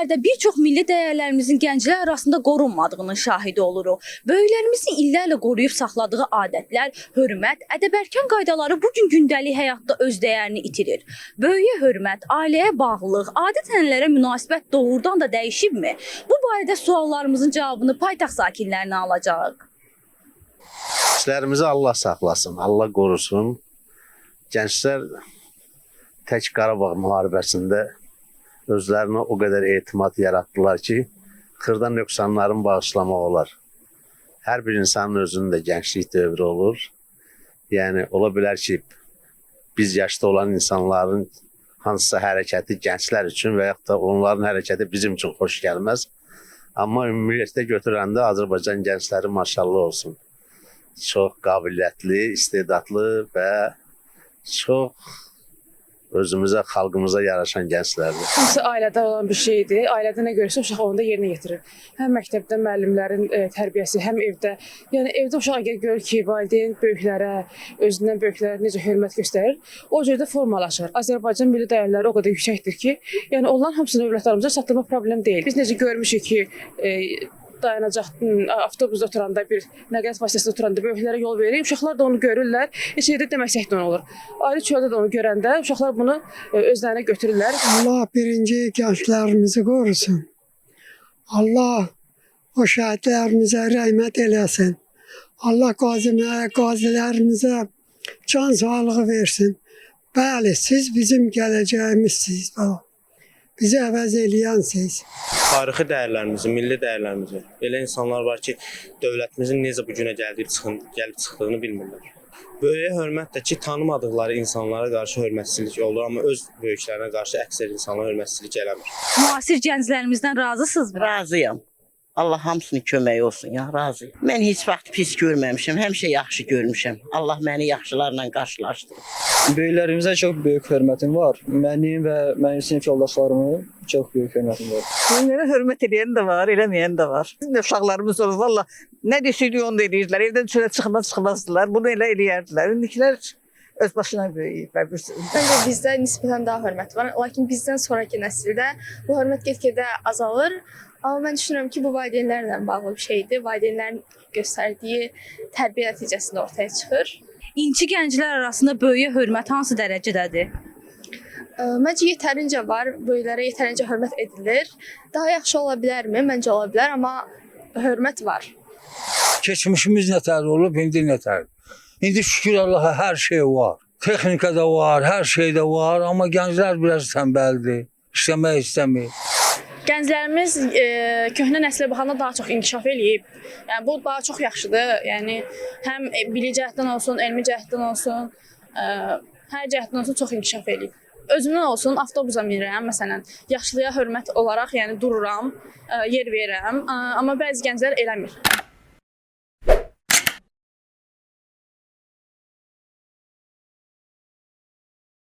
illərdə bir çox milli dəyərlərimizin gənclər arasında qorunmadığının şahidi oluruq. Böyüklərimizin illərlə qoruyub saxladığı adətlər, hörmət, ədəb-ərkan qaydaları bu gün gündəlik həyatda öz dəyərini itirir. Böyüyə hörmət, ailəyə bağlılıq, adət-ənənələrə münasibət doğrudan da dəyişibmi? Bu barədə suallarımızın cavabını paytaxt sakinlərinə alacağıq. Gençlərimizi Allah saxlasın, Allah qorusun. Gənclər tək Qarabağ müharibəsində özlərinə o qədər etimad yaratdılar ki, xırda nöqsanların bağışlamaq olar. Hər bir insanın özünün də gənclik dövrü olur. Yəni, ola bilər ki, biz yaşda olan insanların hansısa hərəkəti gənclər üçün və yaxud da onların hərəkəti bizim üçün xoş gəlməz. Amma ümumiyyətlə götürəndə Azərbaycan gəncləri maşallah olsun. Çox qabiliyyətli, istedadlı və çox özümüzə, xalqımıza yaraşan gənclərdir. Hamısı ailədə olan bir şeydir. Ailədə nə görürsə uşaq onu da yerinə yetirir. Həm məktəbdə müəllimlərin tərbiyəsi, həm evdə. Yəni evdə uşaq əgər görür ki, valideyn böyüklərə, özündən böyüklərə necə hörmət göstərir, o cürdə formalaşır. Azərbaycan milli dəyərləri o qədər yüksəkdir ki, yəni onların hamısını övladlarımıza çatdırmaq problem deyil. Biz necə görmüşük ki, dayanacaqdan, avtobusda oturanda, bir nəqliyyat vasitəsində oturanda böyüklərə yol verir. Uşaqlar da onu görürlər. Heç yerdə deməsək də olur. Ayrı çöldə də onu görəndə uşaqlar bunu özlərinə götürürlər. Allah birinci gençlerimizi korusun. Allah o şəhidlərimizə rəhmət eləsin. Allah qazilərimizə can sağlığı versin. Bəli, siz bizim gələcəyimizsiniz. Bizi əvəz eləyənsiz. Tarixi dəyərlərimizi, milli dəyərlərimizi, elə insanlar var ki, dövlətimizin necə bu günə gəlib çıxdığını bilmirlər. Böyüyə hörmət də ki, tanımadıqları insanlara qarşı hörmətsizlik olur, amma öz böyüklərinə qarşı əksər insanlara hörmətsizlik eləmir. Müasir gənclərimizdən razısınızmı? Razıyam. Allah hamısını kömək olsun ya, razıyam. Mən heç vaxt pis görməmişəm, həmişə yaxşı görmüşəm. Allah məni yaxşılarla qarşılaşdırır. Böyüklərimizə çox böyük hörmətim var. Mənim və mənim sinif yoldaşlarımın çox böyük hörmətim var. Böyüklərə hörmət edən də var, eləməyən də var. Bizim də uşaqlarımız olur, valla nə desəydik onu da eləyirlər. Evdən çölə çıxmazdılar, bunu elə eləyərdilər. İndikilər öz başına böyüyüb. Məncə bizdə nisbətən daha hörmət var, lakin bizdən sonraki nəsildə bu hörmət get-gedə azalır. Amma mən düşünürəm ki, bu valideynlərlə bağlı bir şeydir. Valideynlərin göstərdiyi tərbiyə nəticəsində ortaya çıxır. İnci gənclər arasında böyüyə hörmət hansı dərəcədədir? Məncə yetərincə var, böyüklərə yetərincə hörmət edilir. Daha yaxşı ola bilərmi? Məncə ola bilər, amma hörmət var. Keçmişimiz nətər olub, indi nətər? İndi şükür Allaha hər şey var. Texnika da var, hər şey də var, amma gənclər biraz tənbəldir, işləmək istəmir. Gənclərimiz köhnə nəslə baxanda daha çox inkişaf eləyib. Yəni bu daha çox yaxşıdır. Yəni həm bilik cəhətdən olsun, elmi cəhətdən olsun, hər cəhətdən olsun çox inkişaf eləyib. Özümdən olsun, avtobusa minirəm, məsələn, yaşlıya hörmət olaraq, yəni dururam, yer verirəm, amma bəzi gənclər eləmir.